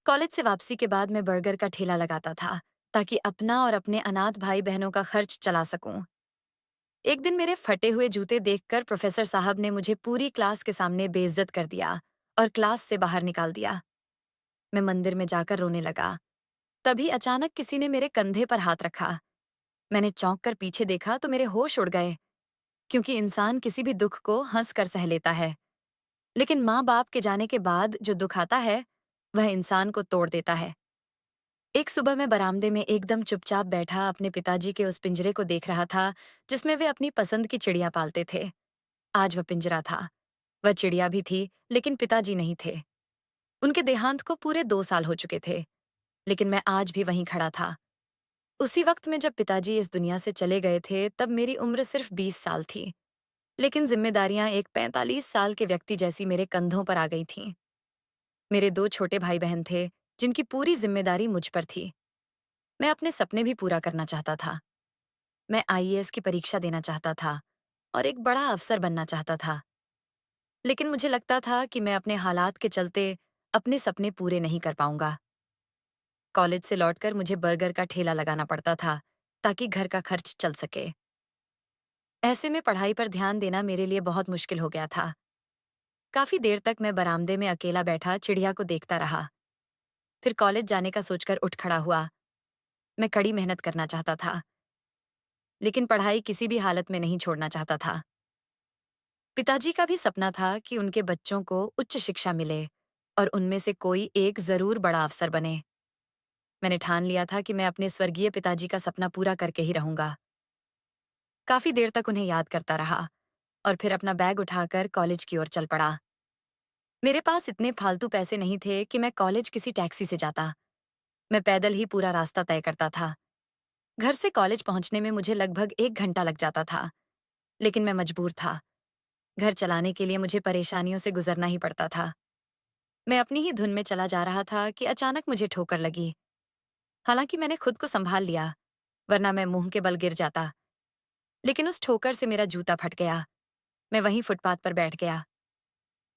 College से वापसी के बाद मैं बर्गर का ठेला लगाता था ताकि अपना और अपने अनाथ भाई बहनों का खर्च चला सकूं। एक दिन मेरे फटे हुए जूते देखकर प्रोफेसर साहब ने मुझे पूरी क्लास के सामने बेइज्जत कर दिया और क्लास से बाहर निकाल दिया। मैं मंदिर में जाकर रोने लगा। तभी अचानक किसी ने मेरे कंधे पर हाथ रखा। मैंने चौंक कर पीछे देखा तो मेरे होश उड़ गए, क्योंकि इंसान किसी भी दुख को हंस कर सह लेता है, लेकिन माँ बाप के जाने के बाद जो दुख आता है वह इंसान को तोड़ देता है। एक सुबह मैं बरामदे में एकदम चुपचाप बैठा अपने पिताजी के उस पिंजरे को देख रहा था जिसमें वे अपनी पसंद की चिड़िया पालते थे। आज वह पिंजरा था, वह चिड़िया भी थी, लेकिन पिताजी नहीं थे। उनके देहांत को पूरे 2 साल हो चुके थे, लेकिन मैं आज भी वहीं खड़ा था। उसी वक्त में जब पिताजी इस दुनिया से चले गए थे तब मेरी उम्र सिर्फ 20 साल थी, लेकिन जिम्मेदारियां एक 45 साल के व्यक्ति जैसी मेरे कंधों पर आ गई थीं। मेरे 2 छोटे भाई बहन थे जिनकी पूरी जिम्मेदारी मुझ पर थी। मैं अपने सपने भी पूरा करना चाहता था। मैं आईएएस की परीक्षा देना चाहता था और एक बड़ा अफसर बनना चाहता था, लेकिन मुझे लगता था कि मैं अपने हालात के चलते अपने सपने पूरे नहीं कर पाऊंगा। कॉलेज से लौटकर मुझे बर्गर का ठेला लगाना पड़ता था ताकि घर का खर्च चल सके। ऐसे में पढ़ाई पर ध्यान देना मेरे लिए बहुत मुश्किल हो गया था। काफी देर तक मैं बरामदे में अकेला बैठा चिड़िया को देखता रहा। फिर कॉलेज जाने का सोचकर उठ खड़ा हुआ। मैं कड़ी मेहनत करना चाहता था, लेकिन पढ़ाई किसी भी हालत में नहीं छोड़ना चाहता था। पिताजी का भी सपना था कि उनके बच्चों को उच्च शिक्षा मिले और उनमें से कोई एक जरूर बड़ा अफसर बने। मैंने ठान लिया था कि मैं अपने स्वर्गीय पिताजी का सपना पूरा करके ही रहूंगा। काफी देर तक उन्हें याद करता रहा और फिर अपना बैग उठाकर कॉलेज की ओर चल पड़ा। मेरे पास इतने फालतू पैसे नहीं थे कि मैं कॉलेज किसी टैक्सी से जाता। मैं पैदल ही पूरा रास्ता तय करता था। घर से कॉलेज पहुंचने में मुझे लगभग 1 घंटा लग जाता था, लेकिन मैं मजबूर था। घर चलाने के लिए मुझे परेशानियों से गुजरना ही पड़ता था। मैं अपनी ही धुन में चला जा रहा था कि अचानक मुझे ठोकर लगी। हालांकि मैंने खुद को संभाल लिया, वरना मैं मुंह के बल गिर जाता। लेकिन उस ठोकर से मेरा जूता फट गया। मैं वहीं फुटपाथ पर बैठ गया।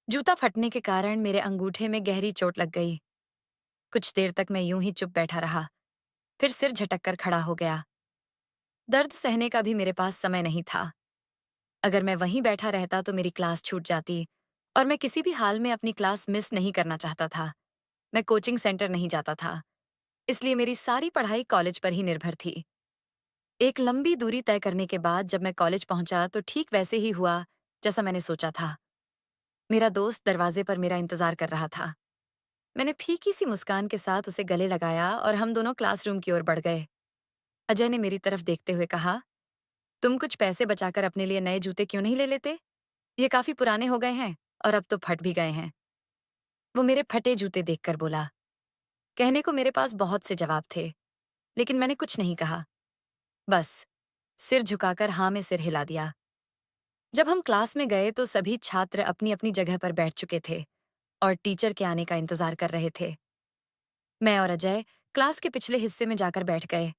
जूता फटने के कारण मेरे अंगूठे में गहरी चोट लग गई। कुछ देर तक मैं यूं ही चुप बैठा रहा, फिर सिर झटक कर खड़ा हो गया। दर्द सहने का भी मेरे पास समय नहीं था। अगर मैं वहीं बैठा रहता तो मेरी क्लास छूट जाती, और मैं किसी भी हाल में अपनी क्लास मिस नहीं करना चाहता था। मैं कोचिंग सेंटर नहीं जाता था, इसलिए मेरी सारी पढ़ाई कॉलेज पर ही निर्भर थी। एक लंबी दूरी तय करने के बाद जब मैं कॉलेज पहुंचा तो ठीक वैसे ही हुआ जैसा मैंने सोचा था। मेरा दोस्त दरवाजे पर मेरा इंतजार कर रहा था। मैंने फीकी सी मुस्कान के साथ उसे गले लगाया और हम दोनों क्लासरूम की ओर बढ़ गए। अजय ने मेरी तरफ देखते हुए कहा, तुम कुछ पैसे बचाकर अपने लिए नए जूते क्यों नहीं ले लेते? ये काफी पुराने हो गए हैं और अब तो फट भी गए हैं। वो मेरे फटे जूते देखकर बोला। कहने को मेरे पास बहुत से जवाब थे, लेकिन मैंने कुछ नहीं कहा। बस सिर झुकाकर हाँ में सिर हिला दिया। जब हम क्लास में गए तो सभी छात्र अपनी अपनी जगह पर बैठ चुके थे और टीचर के आने का इंतजार कर रहे थे। मैं और अजय क्लास के पिछले हिस्से में जाकर बैठ गए।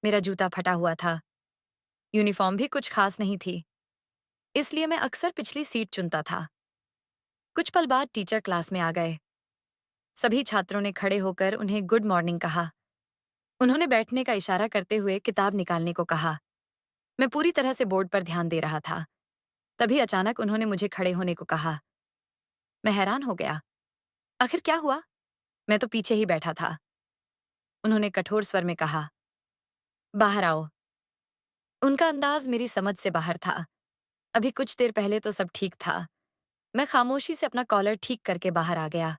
मेरा जूता फटा हुआ था, यूनिफॉर्म भी कुछ खास नहीं थी, इसलिए मैं अक्सर पिछली सीट चुनता था। कुछ पल बाद टीचर क्लास में आ गए। सभी छात्रों ने खड़े होकर उन्हें गुड मॉर्निंग कहा। उन्होंने बैठने का इशारा करते हुए किताब निकालने को कहा। मैं पूरी तरह से बोर्ड पर ध्यान दे रहा था। तभी अचानक उन्होंने मुझे खड़े होने को कहा। मैं हैरान हो गया। आखिर क्या हुआ? मैं तो पीछे ही बैठा था। उन्होंने कठोर स्वर में कहा, बाहर आओ। उनका अंदाज मेरी समझ से बाहर था। अभी कुछ देर पहले तो सब ठीक था। मैं खामोशी से अपना कॉलर ठीक करके बाहर आ गया।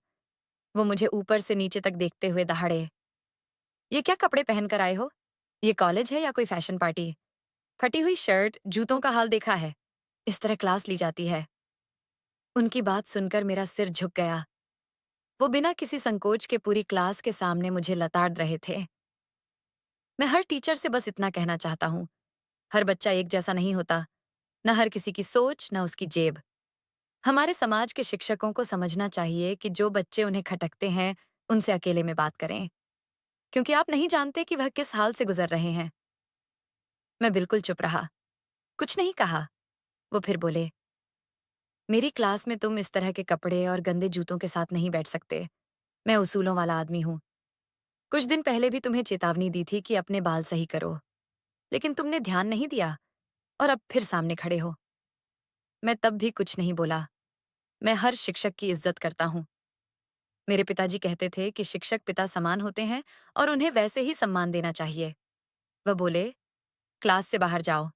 वो मुझे ऊपर से नीचे तक देखते हुए दहाड़े, ये क्या कपड़े पहन कर आए हो? ये कॉलेज है या कोई फैशन पार्टी? फटी हुई शर्ट, जूतों का हाल देखा है? इस तरह क्लास ली जाती है? उनकी बात सुनकर मेरा सिर झुक गया। वो बिना किसी संकोच के पूरी क्लास के सामने मुझे लताड़ रहे थे। मैं हर टीचर से बस इतना कहना चाहता हूँ, हर बच्चा एक जैसा नहीं होता। न हर किसी की सोच, न उसकी जेब। हमारे समाज के शिक्षकों को समझना चाहिए कि जो बच्चे उन्हें खटकते हैं, उनसे अकेले में बात करें, क्योंकि आप नहीं जानते कि वह किस हाल से गुजर रहे हैं। मैं बिल्कुल चुप रहा, कुछ नहीं कहा। वो फिर बोले, मेरी क्लास में तुम इस तरह के कपड़े और गंदे जूतों के साथ नहीं बैठ सकते। मैं उसूलों वाला आदमी हूँ। कुछ दिन पहले भी तुम्हें चेतावनी दी थी कि अपने बाल सही करो, लेकिन तुमने ध्यान नहीं दिया और अब फिर सामने खड़े हो। मैं तब भी कुछ नहीं बोला। मैं हर शिक्षक की इज्जत करता हूँ। मेरे पिताजी कहते थे कि शिक्षक पिता समान होते हैं और उन्हें वैसे ही सम्मान देना चाहिए। वह बोले, क्लास से बाहर जाओ।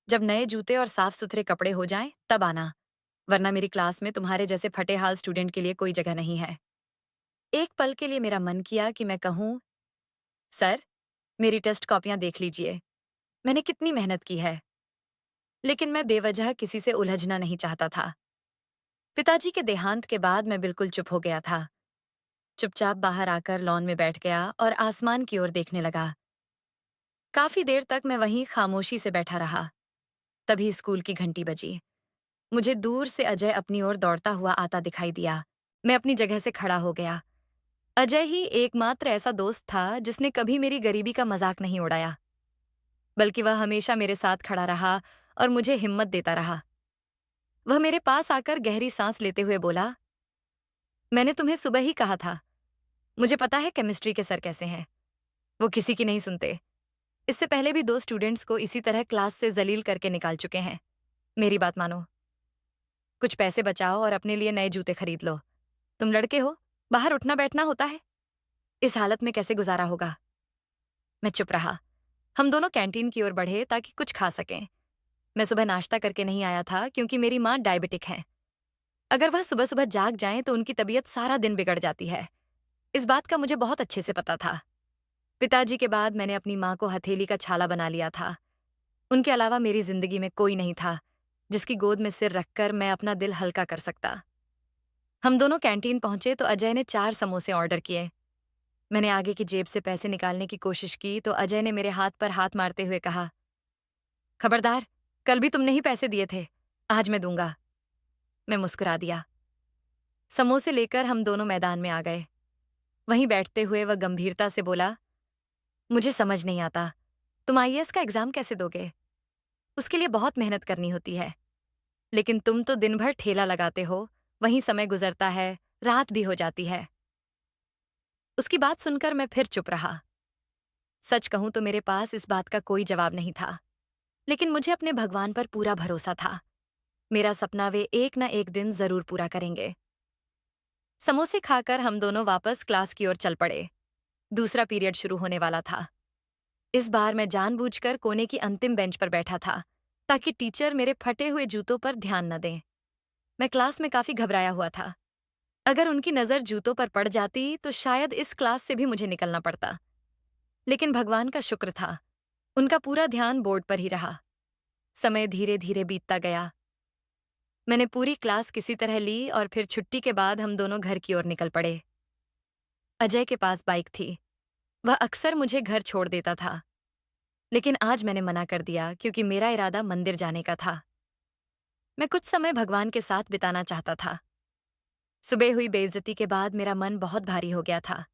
जब नए जूते और साफ सुथरे कपड़े हो जाएं, तब आना, वरना मेरी क्लास में तुम्हारे जैसे फटे हाल स्टूडेंट के लिए कोई जगह नहीं है। एक पल के लिए मेरा मन किया कि मैं कहूँ, सर, मेरी टेस्ट कॉपियां देख लीजिए, मैंने कितनी मेहनत की है। लेकिन मैं बेवजह किसी से उलझना नहीं चाहता था। पिताजी के देहांत के बाद मैं बिल्कुल चुप हो गया था। चुपचाप बाहर आकर लॉन में बैठ गया और आसमान की ओर देखने लगा। काफी देर तक मैं वहीं खामोशी से बैठा रहा। तभी स्कूल की घंटी बजी। मुझे दूर से अजय अपनी ओर दौड़ता हुआ आता दिखाई दिया। मैं अपनी जगह से खड़ा हो गया। अजय ही एकमात्र ऐसा दोस्त था जिसने कभी मेरी गरीबी का मजाक नहीं उड़ाया, बल्कि वह हमेशा मेरे साथ खड़ा रहा और मुझे हिम्मत देता रहा। वह मेरे पास आकर गहरी सांस लेते हुए बोला, मैंने तुम्हें सुबह ही कहा था, मुझे पता है केमिस्ट्री के सर कैसे हैं। वो किसी की नहीं सुनते। इससे पहले भी 2 स्टूडेंट्स को इसी तरह क्लास से जलील करके निकाल चुके हैं। मेरी बात मानो, कुछ पैसे बचाओ और अपने लिए नए जूते खरीद लो। तुम लड़के हो, बाहर उठना बैठना होता है। इस हालत में कैसे गुजारा होगा? मैं चुप रहा। हम दोनों कैंटीन की ओर बढ़े ताकि कुछ खा सकें। मैं सुबह नाश्ता करके नहीं आया था क्योंकि मेरी माँ डायबिटिक है। अगर वह सुबह सुबह जाग जाएं तो उनकी तबीयत सारा दिन बिगड़ जाती है। इस बात का मुझे बहुत अच्छे से पता था। पिताजी के बाद मैंने अपनी माँ को हथेली का छाला बना लिया था। उनके अलावा मेरी जिंदगी में कोई नहीं था जिसकी गोद में सिर रखकर मैं अपना दिल हल्का कर सकता। हम दोनों कैंटीन पहुंचे तो अजय ने 4 समोसे ऑर्डर किए। मैंने आगे की जेब से पैसे निकालने की कोशिश की तो अजय ने मेरे हाथ पर हाथ मारते हुए कहा, खबरदार, कल भी तुमने ही पैसे दिए थे, आज मैं दूंगा। मैं मुस्कुरा दिया। समोसे लेकर हम दोनों मैदान में आ गए। वहीं बैठते हुए वह गंभीरता से बोला, मुझे समझ नहीं आता, तुम आईएएस का एग्जाम कैसे दोगे? उसके लिए बहुत मेहनत करनी होती है। लेकिन तुम तो दिन भर ठेला लगाते हो, वहीं समय गुजरता है, रात भी हो जाती है। उसकी बात सुनकर मैं फिर चुप रहा। सच कहूं तो मेरे पास इस बात का कोई जवाब नहीं था, लेकिन मुझे अपने भगवान पर पूरा भरोसा था। मेरा सपना वे एक न एक दिन जरूर पूरा करेंगे। समोसे खाकर हम दोनों वापस क्लास की ओर चल पड़े। दूसरा पीरियड शुरू होने वाला था। इस बार मैं जानबूझकर कोने की अंतिम बेंच पर बैठा था, ताकि टीचर मेरे फटे हुए जूतों पर ध्यान न दें। मैं क्लास में काफी घबराया हुआ था। अगर उनकी नजर जूतों पर पड़ जाती तो शायद इस क्लास से भी मुझे निकलना पड़ता। लेकिन भगवान का शुक्र था, उनका पूरा ध्यान बोर्ड पर ही रहा। समय धीरे धीरे बीतता गया। मैंने पूरी क्लास किसी तरह ली और फिर छुट्टी के बाद हम दोनों घर की ओर निकल पड़े। अजय के पास बाइक थी। वह अक्सर मुझे घर छोड़ देता था, लेकिन आज मैंने मना कर दिया क्योंकि मेरा इरादा मंदिर जाने का था। मैं कुछ समय भगवान के साथ बिताना चाहता था। सुबह हुई बेइज्जती के बाद मेरा मन बहुत भारी हो गया था।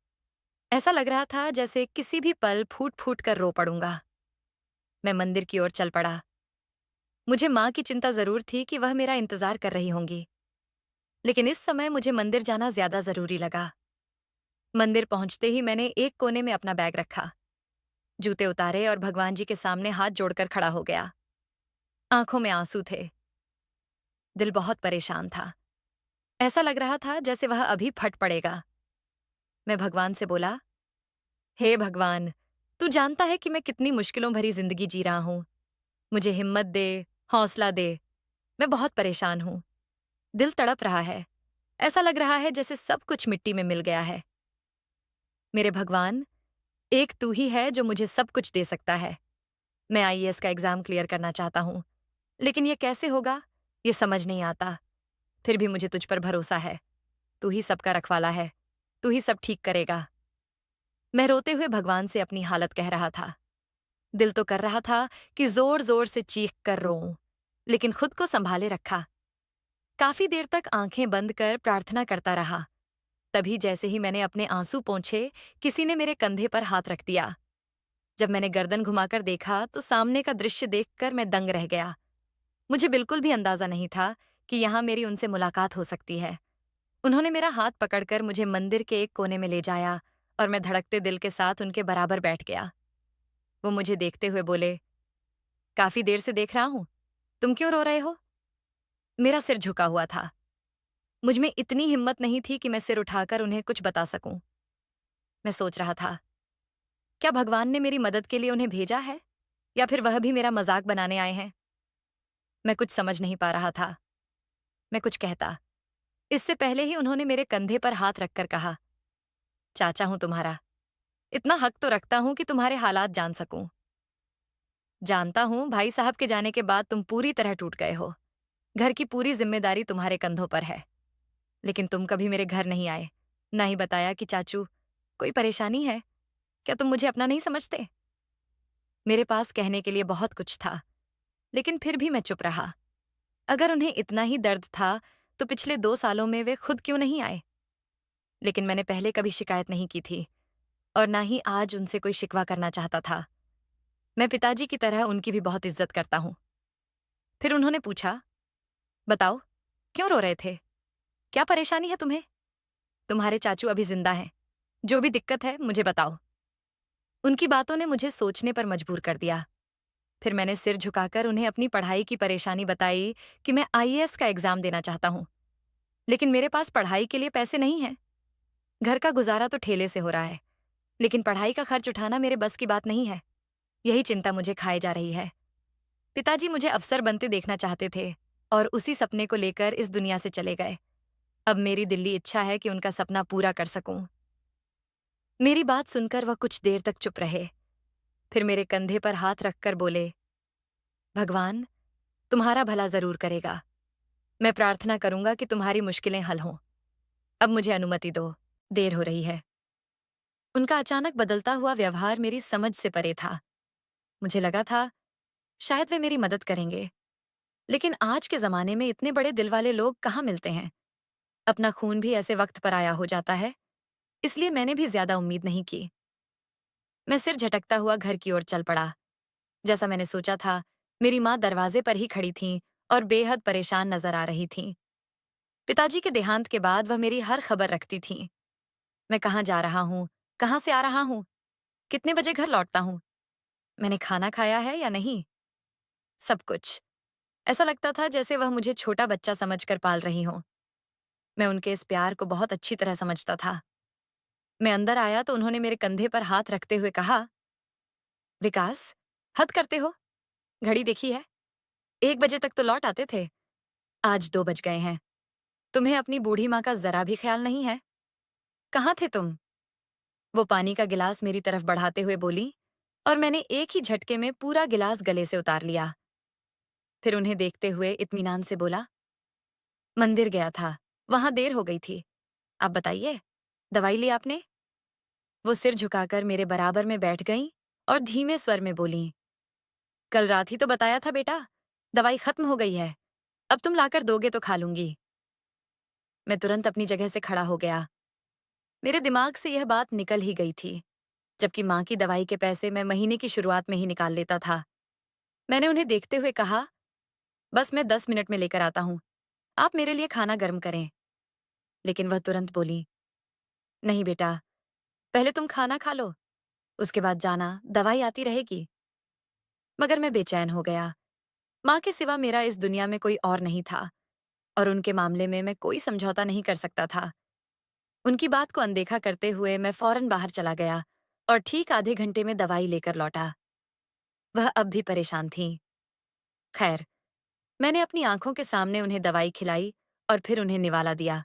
ऐसा लग रहा था जैसे किसी भी पल फूट फूट कर रो पड़ूंगा। मैं मंदिर की ओर चल पड़ा। मुझे माँ की चिंता जरूर थी कि वह मेरा इंतजार कर रही होंगी, लेकिन इस समय मुझे मंदिर जाना ज्यादा जरूरी लगा। मंदिर पहुंचते ही मैंने एक कोने में अपना बैग रखा, जूते उतारे और भगवान जी के सामने हाथ जोड़कर खड़ा हो गया। आंखों में आंसू थे। दिल बहुत परेशान था। ऐसा लग रहा था जैसे वह अभी फट पड़ेगा। मैं भगवान से बोला, हे भगवान, तू जानता है कि मैं कितनी मुश्किलों भरी जिंदगी जी रहा हूं। मुझे हिम्मत दे, हौसला दे। मैं बहुत परेशान हूं। दिल तड़प रहा है। ऐसा लग रहा है जैसे सब कुछ मिट्टी में मिल गया है। मेरे भगवान, एक तू ही है जो मुझे सब कुछ दे सकता है। मैं आईएएस का एग्जाम क्लियर करना चाहता हूं, लेकिन ये कैसे होगा, ये समझ नहीं आता। फिर भी मुझे तुझ पर भरोसा है। तू ही सबका रखवाला है। तू ही सब ठीक करेगा। मैं रोते हुए भगवान से अपनी हालत कह रहा था। दिल तो कर रहा था कि जोर जोर से चीख कर रोऊं, लेकिन खुद को संभाले रखा। काफी देर तक आंखें बंद कर प्रार्थना करता रहा। तभी जैसे ही मैंने अपने आंसू पोंछे, किसी ने मेरे कंधे पर हाथ रख दिया। जब मैंने गर्दन घुमाकर देखा तो सामने का दृश्य देखकर मैं दंग रह गया। मुझे बिल्कुल भी अंदाजा नहीं था कि यहां मेरी उनसे मुलाकात हो सकती है। उन्होंने मेरा हाथ पकड़कर मुझे मंदिर के एक कोने में ले जाया और मैं धड़कते दिल के साथ उनके बराबर बैठ गया। वो मुझे देखते हुए बोले, काफी देर से देख रहा हूं, तुम क्यों रो रहे हो? मेरा सिर झुका हुआ था। मुझ में इतनी हिम्मत नहीं थी कि मैं सिर उठाकर उन्हें कुछ बता सकूं। मैं सोच रहा था, क्या भगवान ने मेरी मदद के लिए उन्हें भेजा है या फिर वह भी मेरा मजाक बनाने आए हैं? मैं कुछ समझ नहीं पा रहा था। मैं कुछ कहता, इससे पहले ही उन्होंने मेरे कंधे पर हाथ रखकर कहा, चाचा हूं तुम्हारा, इतना हक तो रखता हूं कि तुम्हारे हालात जान सकूं। जानता हूं भाई साहब के जाने के बाद तुम पूरी तरह टूट गए हो। घर की पूरी जिम्मेदारी तुम्हारे कंधों पर है। लेकिन तुम कभी मेरे घर नहीं आए, ना ही बताया कि चाचू, कोई परेशानी है? क्या तुम मुझे अपना नहीं समझते? मेरे पास कहने के लिए बहुत कुछ था, लेकिन फिर भी मैं चुप रहा। अगर उन्हें इतना ही दर्द था, तो पिछले 2 सालों में वे खुद क्यों नहीं आए? लेकिन मैंने पहले कभी शिकायत नहीं की थी और ना ही आज उनसे कोई शिकवा करना चाहता था। मैं पिताजी की तरह उनकी भी बहुत इज्जत करता हूं। फिर उन्होंने पूछा, बताओ, क्यों रो रहे थे? क्या परेशानी है तुम्हें? तुम्हारे चाचू अभी जिंदा हैं। जो भी दिक्कत है मुझे बताओ। उनकी बातों ने मुझे सोचने पर मजबूर कर दिया। फिर मैंने सिर झुकाकर उन्हें अपनी पढ़ाई की परेशानी बताई कि मैं आईएएस का एग्जाम देना चाहता हूं, लेकिन मेरे पास पढ़ाई के लिए पैसे नहीं हैं। घर का गुजारा तो ठेले से हो रहा है, लेकिन पढ़ाई का खर्च उठाना मेरे बस की बात नहीं है। यही चिंता मुझे खाए जा रही है। पिताजी मुझे अफसर बनते देखना चाहते थे और उसी सपने को लेकर इस दुनिया से चले गए। अब मेरी दिल्ली इच्छा है कि उनका सपना पूरा कर सकूं। मेरी बात सुनकर वह कुछ देर तक चुप रहे। फिर मेरे कंधे पर हाथ रखकर बोले, भगवान तुम्हारा भला जरूर करेगा। मैं प्रार्थना करूंगा कि तुम्हारी मुश्किलें हल हों। अब मुझे अनुमति दो, देर हो रही है। उनका अचानक बदलता हुआ व्यवहार मेरी समझ से परे था। मुझे लगा था शायद वे मेरी मदद करेंगे, लेकिन आज के जमाने में इतने बड़े दिल वाले लोग कहाँ मिलते हैं। अपना खून भी ऐसे वक्त पर आया हो जाता है, इसलिए मैंने भी ज्यादा उम्मीद नहीं की। मैं सिर झटकता हुआ घर की ओर चल पड़ा। जैसा मैंने सोचा था, मेरी माँ दरवाजे पर ही खड़ी थीं और बेहद परेशान नजर आ रही थीं। पिताजी के देहांत के बाद वह मेरी हर खबर रखती थीं। मैं कहाँ जा रहा हूँ, कहाँ से आ रहा हूँ, कितने बजे घर लौटता हूँ, मैंने खाना खाया है या नहीं, सब कुछ। ऐसा लगता था जैसे वह मुझे छोटा बच्चा समझकर पाल रही हो। मैं उनके इस प्यार को बहुत अच्छी तरह समझता था। मैं अंदर आया तो उन्होंने मेरे कंधे पर हाथ रखते हुए कहा, विकास, हद करते हो। घड़ी देखी है? 1 बजे तक तो लौट आते थे, आज 2 बज गए हैं। तुम्हें अपनी बूढ़ी माँ का जरा भी ख्याल नहीं है? कहाँ थे तुम? वो पानी का गिलास मेरी तरफ बढ़ाते हुए बोली और मैंने एक ही झटके में पूरा गिलास गले से उतार लिया। फिर उन्हें देखते हुए इत्मीनान से बोला, मंदिर गया था, वहां देर हो गई थी। आप बताइए, दवाई ली आपने? वो सिर झुकाकर मेरे बराबर में बैठ गईं और धीमे स्वर में बोली, कल रात ही तो बताया था बेटा, दवाई खत्म हो गई है। अब तुम लाकर दोगे तो खा लूंगी। मैं तुरंत अपनी जगह से खड़ा हो गया। मेरे दिमाग से यह बात निकल ही गई थी, जबकि माँ की दवाई के पैसे मैं महीने की शुरुआत में ही निकाल लेता था। मैंने उन्हें देखते हुए कहा, बस मैं 10 मिनट में लेकर आता हूँ, आप मेरे लिए खाना गर्म करें। लेकिन वह तुरंत बोली, नहीं बेटा, पहले तुम खाना खा लो, उसके बाद जाना, दवाई आती रहेगी। मगर मैं बेचैन हो गया। माँ के सिवा मेरा इस दुनिया में कोई और नहीं था और उनके मामले में मैं कोई समझौता नहीं कर सकता था। उनकी बात को अनदेखा करते हुए मैं फौरन बाहर चला गया और ठीक आधे घंटे में दवाई लेकर लौटा। वह अब भी परेशान थीं। खैर, मैंने अपनी आंखों के सामने उन्हें दवाई खिलाई और फिर उन्हें निवाला दिया।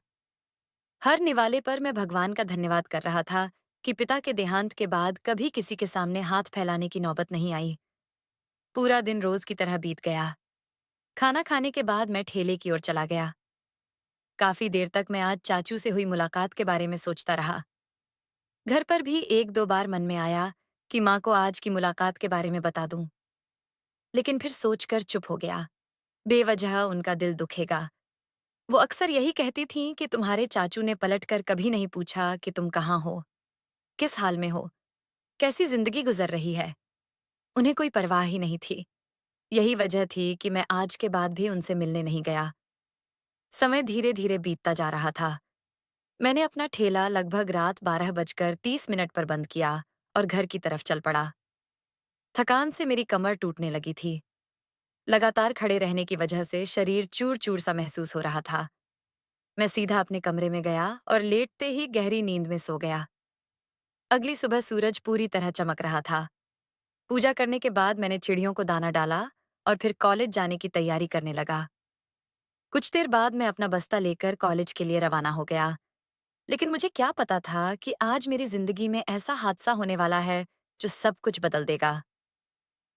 हर निवाले पर मैं भगवान का धन्यवाद कर रहा था कि पिता के देहांत के बाद कभी किसी के सामने हाथ फैलाने की नौबत नहीं आई। पूरा दिन रोज की तरह बीत गया। खाना खाने के बाद मैं ठेले की ओर चला गया। काफी देर तक मैं आज चाचू से हुई मुलाकात के बारे में सोचता रहा। घर पर भी 1-2 बार मन में आया कि माँ को आज की मुलाकात के बारे में बता दूं, लेकिन फिर सोचकर चुप हो गया। बेवजह उनका दिल दुखेगा। वो अक्सर यही कहती थीं कि तुम्हारे चाचू ने पलटकर कभी नहीं पूछा कि तुम कहाँ हो, किस हाल में हो, कैसी जिंदगी गुजर रही है। उन्हें कोई परवाह ही नहीं थी। यही वजह थी कि मैं आज के बाद भी उनसे मिलने नहीं गया। समय धीरे धीरे बीतता जा रहा था। मैंने अपना ठेला लगभग रात 12:30 पर बंद किया और घर की तरफ चल पड़ा। थकान से मेरी कमर टूटने लगी थी। लगातार खड़े रहने की वजह से शरीर चूर-चूर सा महसूस हो रहा था। मैं सीधा अपने कमरे में गया और लेटते ही गहरी नींद में सो गया। अगली सुबह सूरज पूरी तरह चमक रहा था। पूजा करने के बाद मैंने चिड़ियों को दाना डाला और फिर कॉलेज जाने की तैयारी करने लगा। कुछ देर बाद मैं अपना बस्ता लेकर कॉलेज के लिए रवाना हो गया। लेकिन मुझे क्या पता था कि आज मेरी जिंदगी में ऐसा हादसा होने वाला है जो सब कुछ बदल देगा।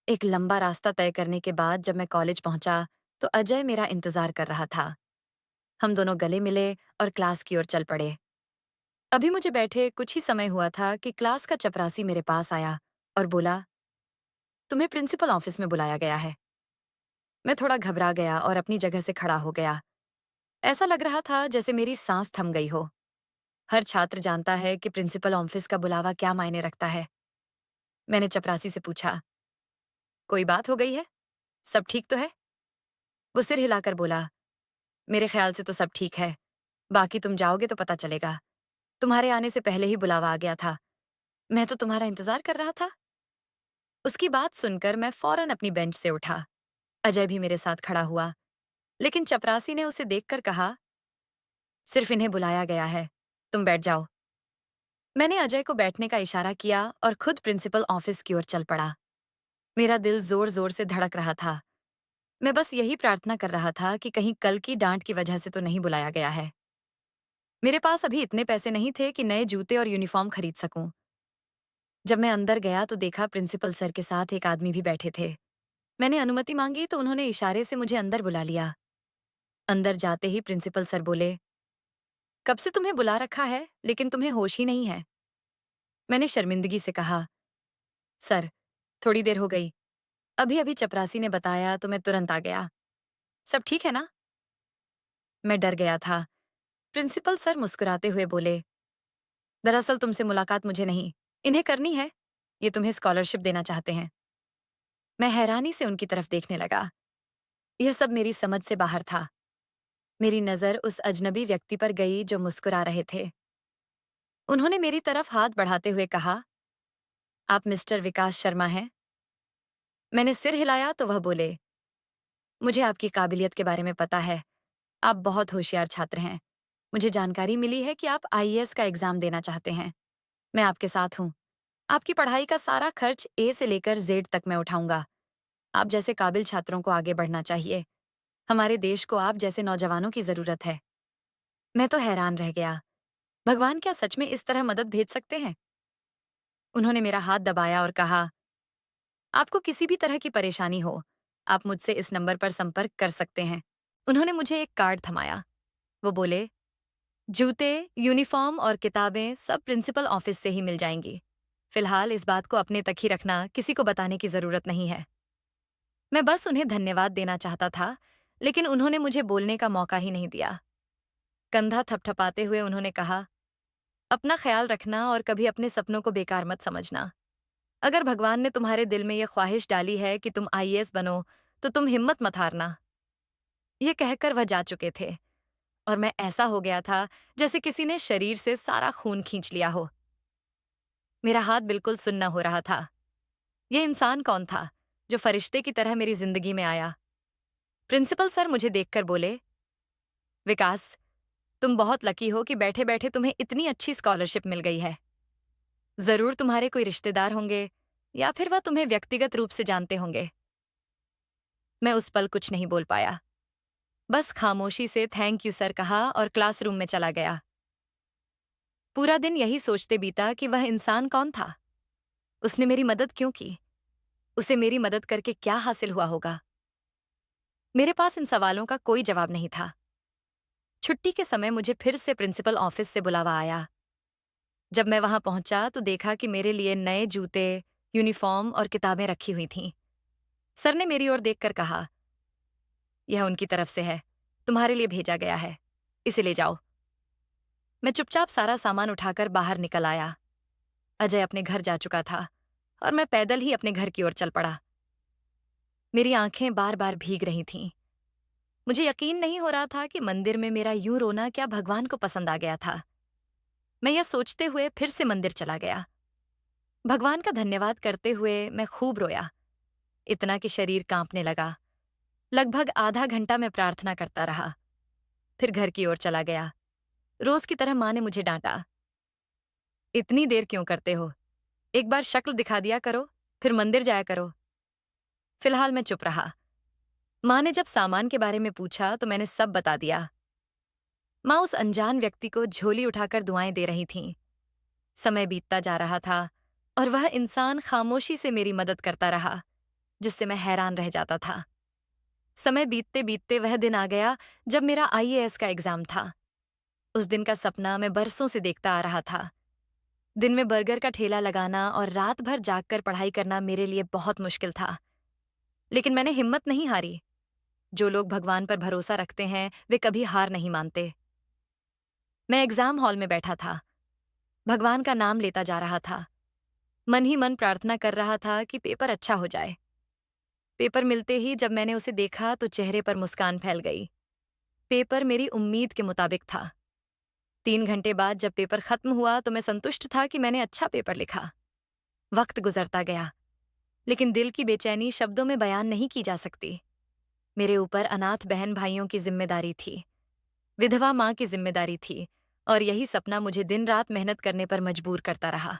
एक लंबा रास्ता तय करने के बाद जब मैं कॉलेज पहुंचा तो अजय मेरा इंतजार कर रहा था। हम दोनों गले मिले और क्लास की ओर चल पड़े। अभी मुझे बैठे कुछ ही समय हुआ था कि क्लास का चपरासी मेरे पास आया और बोला, तुम्हें प्रिंसिपल ऑफिस में बुलाया गया है। मैं थोड़ा घबरा गया और अपनी जगह से खड़ा हो गया। ऐसा लग रहा था जैसे मेरी सांस थम गई हो। हर छात्र जानता है कि प्रिंसिपल ऑफिस का बुलावा क्या मायने रखता है। मैंने चपरासी से पूछा, कोई बात हो गई है? सब ठीक तो है? वो सिर हिलाकर बोला, मेरे ख्याल से तो सब ठीक है। बाकी तुम जाओगे तो पता चलेगा। तुम्हारे आने से पहले ही बुलावा आ गया था। मैं तो तुम्हारा इंतजार कर रहा था। उसकी बात सुनकर मैं फौरन अपनी बेंच से उठा। अजय भी मेरे साथ खड़ा हुआ, लेकिन चपरासी ने उसे देखकर कहा, सिर्फ इन्हें बुलाया गया है, तुम बैठ जाओ। मैंने अजय को बैठने का इशारा किया और खुद प्रिंसिपल ऑफिस की ओर चल पड़ा। मेरा दिल जोर जोर से धड़क रहा था। मैं बस यही प्रार्थना कर रहा था कि कहीं कल की डांट की वजह से तो नहीं बुलाया गया है। मेरे पास अभी इतने पैसे नहीं थे कि नए जूते और यूनिफॉर्म खरीद सकूं। जब मैं अंदर गया तो देखा प्रिंसिपल सर के साथ एक आदमी भी बैठे थे। मैंने अनुमति मांगी तो उन्होंने इशारे से मुझे अंदर बुला लिया। अंदर जाते ही प्रिंसिपल सर बोले, कब से तुम्हें बुला रखा है लेकिन तुम्हें होश ही नहीं है। मैंने शर्मिंदगी से कहा, सर, थोड़ी देर हो गई, अभी अभी चपरासी ने बताया तो मैं तुरंत आ गया। सब ठीक है ना? मैं डर गया था। प्रिंसिपल सर मुस्कुराते हुए बोले, दरअसल तुमसे मुलाकात मुझे नहीं, इन्हें करनी है। ये तुम्हें स्कॉलरशिप देना चाहते हैं। मैं हैरानी से उनकी तरफ देखने लगा। यह सब मेरी समझ से बाहर था। मेरी नजर उस अजनबी व्यक्ति पर गई जो मुस्कुरा रहे थे। उन्होंने मेरी तरफ हाथ बढ़ाते हुए कहा, आप मिस्टर विकास शर्मा हैं? मैंने सिर हिलाया तो वह बोले, मुझे आपकी काबिलियत के बारे में पता है। आप बहुत होशियार छात्र हैं। मुझे जानकारी मिली है कि आप आईएएस का एग्जाम देना चाहते हैं। मैं आपके साथ हूँ। आपकी पढ़ाई का सारा खर्च ए से लेकर जेड तक मैं उठाऊंगा। आप जैसे काबिल छात्रों को आगे बढ़ना चाहिए। हमारे देश को आप जैसे नौजवानों की जरूरत है। मैं तो हैरान रह गया। भगवान क्या सच में इस तरह मदद भेज सकते हैं? उन्होंने मेरा हाथ दबाया और कहा, आपको किसी भी तरह की परेशानी हो, आप मुझसे इस नंबर पर संपर्क कर सकते हैं। उन्होंने मुझे एक कार्ड थमाया। वो बोले, जूते, यूनिफॉर्म और किताबें सब प्रिंसिपल ऑफिस से ही मिल जाएंगी। फिलहाल इस बात को अपने तक ही रखना, किसी को बताने की जरूरत नहीं है। मैं बस उन्हें धन्यवाद देना चाहता था, लेकिन उन्होंने मुझे बोलने का मौका ही नहीं दिया। कंधा थपथपाते हुए उन्होंने कहा, अपना ख्याल रखना और कभी अपने सपनों को बेकार मत समझना। अगर भगवान ने तुम्हारे दिल में यह ख्वाहिश डाली है कि तुम आईएएस बनो, तो तुम हिम्मत मत हारना। ये कहकर वह जा चुके थे और मैं ऐसा हो गया था जैसे किसी ने शरीर से सारा खून खींच लिया हो। मेरा हाथ बिल्कुल सुन्न हो रहा था। यह इंसान कौन था जो फरिश्ते की तरह मेरी जिंदगी में आया? प्रिंसिपल सर मुझे देखकर बोले, विकास, तुम बहुत लकी हो कि बैठे बैठे तुम्हें इतनी अच्छी स्कॉलरशिप मिल गई है। जरूर तुम्हारे कोई रिश्तेदार होंगे या फिर वह तुम्हें व्यक्तिगत रूप से जानते होंगे। मैं उस पल कुछ नहीं बोल पाया। बस खामोशी से थैंक यू सर कहा और क्लासरूम में चला गया। पूरा दिन यही सोचते बीता कि वह इंसान कौन था। उसने मेरी मदद क्यों की? उसे मेरी मदद करके क्या हासिल हुआ होगा? मेरे पास इन सवालों का कोई जवाब नहीं था। छुट्टी के समय मुझे फिर से प्रिंसिपल ऑफिस से बुलावा आया। जब मैं वहां पहुंचा तो देखा कि मेरे लिए नए जूते, यूनिफॉर्म और किताबें रखी हुई थीं। सर ने मेरी ओर देखकर कहा, यह उनकी तरफ से है, तुम्हारे लिए भेजा गया है, इसे ले जाओ। मैं चुपचाप सारा सामान उठाकर बाहर निकल आया। अजय अपने घर जा चुका था और मैं पैदल ही अपने घर की ओर चल पड़ा। मेरी आंखें बार बार भीग रही थीं। मुझे यकीन नहीं हो रहा था कि मंदिर में मेरा यूं रोना क्या भगवान को पसंद आ गया था। मैं यह सोचते हुए फिर से मंदिर चला गया। भगवान का धन्यवाद करते हुए मैं खूब रोया, इतना कि शरीर कांपने लगा। लगभग आधा घंटा मैं प्रार्थना करता रहा, फिर घर की ओर चला गया। रोज की तरह माँ ने मुझे डांटा, इतनी देर क्यों करते हो? एक बार शक्ल दिखा दिया करो, फिर मंदिर जाया करो। फिलहाल मैं चुप रहा। माँ ने जब सामान के बारे में पूछा तो मैंने सब बता दिया। माँ उस अनजान व्यक्ति को झोली उठाकर दुआएं दे रही थीं। समय बीतता जा रहा था और वह इंसान खामोशी से मेरी मदद करता रहा, जिससे मैं हैरान रह जाता था। समय बीतते बीतते वह दिन आ गया जब मेरा आईएएस का एग्जाम था। उस दिन का सपना मैं बरसों से देखता आ रहा था। दिन में बर्गर का ठेला लगाना और रात भर जागकर पढ़ाई करना मेरे लिए बहुत मुश्किल था, लेकिन मैंने हिम्मत नहीं हारी। जो लोग भगवान पर भरोसा रखते हैं वे कभी हार नहीं मानते। मैं एग्जाम हॉल में बैठा था, भगवान का नाम लेता जा रहा था, मन ही मन प्रार्थना कर रहा था कि पेपर अच्छा हो जाए। पेपर मिलते ही जब मैंने उसे देखा तो चेहरे पर मुस्कान फैल गई। पेपर मेरी उम्मीद के मुताबिक था। 3 घंटे बाद जब पेपर खत्म हुआ तो मैं संतुष्ट था कि मैंने अच्छा पेपर लिखा। वक्त गुजरता गया, लेकिन दिल की बेचैनी शब्दों में बयान नहीं की जा सकती। मेरे ऊपर अनाथ बहन भाइयों की जिम्मेदारी थी, विधवा माँ की जिम्मेदारी थी, और यही सपना मुझे दिन रात मेहनत करने पर मजबूर करता रहा।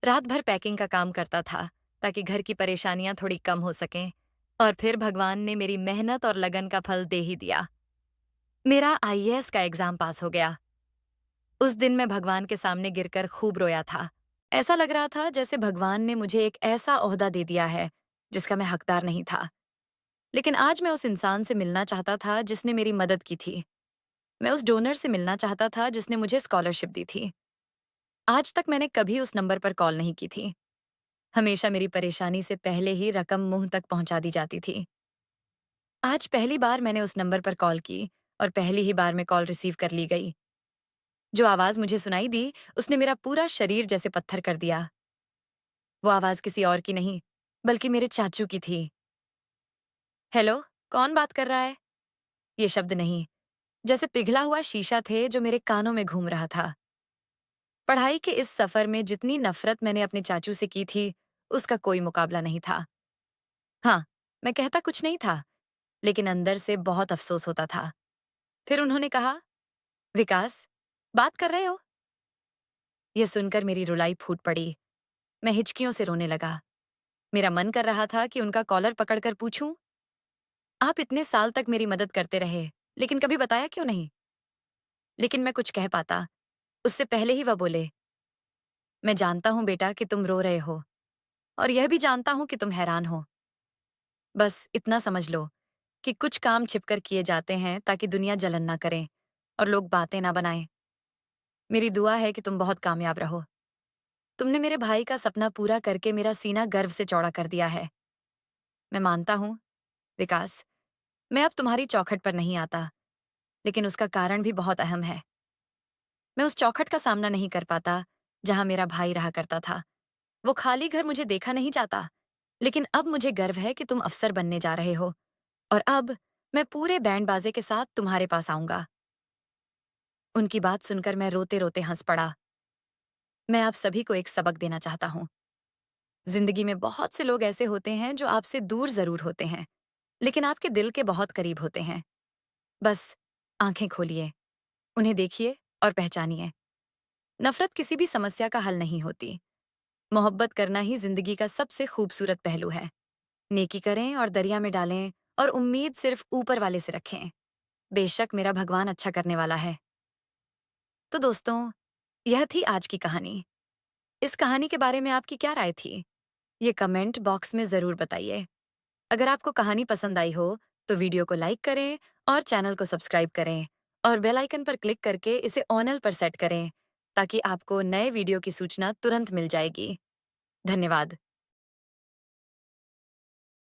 रात भर पैकिंग का काम करता था ताकि घर की परेशानियां थोड़ी कम हो सकें, और फिर भगवान ने मेरी मेहनत और लगन का फल दे ही दिया। मेरा आईएएस का एग्जाम पास हो गया। उस दिन मैं भगवान के सामने गिरकर खूब रोया था। ऐसा लग रहा था जैसे भगवान ने मुझे एक ऐसा ओहदा दे दिया है जिसका मैं हकदार नहीं था। लेकिन आज मैं उस इंसान से मिलना चाहता था जिसने मेरी मदद की थी। मैं उस डोनर से मिलना चाहता था जिसने मुझे स्कॉलरशिप दी थी। आज तक मैंने कभी उस नंबर पर कॉल नहीं की थी। हमेशा मेरी परेशानी से पहले ही रकम मुंह तक पहुंचा दी जाती थी। आज पहली बार मैंने उस नंबर पर कॉल की और पहली ही बार में कॉल रिसीव कर ली गई। जो आवाज मुझे सुनाई दी उसने मेरा पूरा शरीर जैसे पत्थर कर दिया। वो आवाज किसी और की नहीं, बल्कि मेरे चाचू की थी। हेलो, कौन बात कर रहा है? ये शब्द नहीं, जैसे पिघला हुआ शीशा थे जो मेरे कानों में घूम रहा था। पढ़ाई के इस सफर में जितनी नफरत मैंने अपने चाचू से की थी, उसका कोई मुकाबला नहीं था। हाँ, मैं कहता कुछ नहीं था, लेकिन अंदर से बहुत अफसोस होता था। फिर उन्होंने कहा, विकास, बात कर रहे हो? यह सुनकर मेरी रुलाई फूट पड़ी। मैं हिचकियों से रोने लगा। मेरा मन कर रहा था कि उनका कॉलर पकड़कर पूछूं, आप इतने साल तक मेरी मदद करते रहे, लेकिन कभी बताया क्यों नहीं? लेकिन मैं कुछ कह पाता, उससे पहले ही वह बोले, मैं जानता हूं बेटा कि तुम रो रहे हो, और यह भी जानता हूं कि तुम हैरान हो। बस इतना समझ लो कि कुछ काम छिपकर किए जाते हैं ताकि दुनिया जलन ना करे और लोग बातें ना बनाएं। मेरी दुआ है कि तुम बहुत कामयाब रहो। तुमने मेरे भाई का सपना पूरा करके मेरा सीना गर्व से चौड़ा कर दिया है। मैं मानता हूं, विकास, मैं अब तुम्हारी चौखट पर नहीं आता, लेकिन उसका कारण भी बहुत अहम है। मैं उस चौखट का सामना नहीं कर पाता जहां मेरा भाई रहा करता था। वो खाली घर मुझे देखा नहीं जाता, लेकिन अब मुझे गर्व है कि तुम अफसर बनने जा रहे हो, और अब मैं पूरे बैंड बाजे के साथ तुम्हारे पास आऊंगा। उनकी बात सुनकर मैं रोते रोते हंस पड़ा। मैं आप सभी को एक सबक देना चाहता हूँ। जिंदगी में बहुत से लोग ऐसे होते हैं जो आपसे दूर जरूर होते हैं, लेकिन आपके दिल के बहुत करीब होते हैं। बस आंखें खोलिए, उन्हें देखिए और पहचानिए। नफरत किसी भी समस्या का हल नहीं होती। मोहब्बत करना ही जिंदगी का सबसे खूबसूरत पहलू है। नेकी करें और दरिया में डालें, और उम्मीद सिर्फ ऊपर वाले से रखें। बेशक मेरा भगवान अच्छा करने वाला है। तो दोस्तों, यह थी आज की कहानी। इस कहानी के बारे में आपकी क्या राय थी? ये कमेंट बॉक्स में जरूर बताइए। अगर आपको कहानी पसंद आई हो तो वीडियो को लाइक करें और चैनल को सब्सक्राइब करें, और बेल आइकन पर क्लिक करके इसे ऑल पर सेट करें ताकि आपको नए वीडियो की सूचना तुरंत मिल जाएगी। धन्यवाद।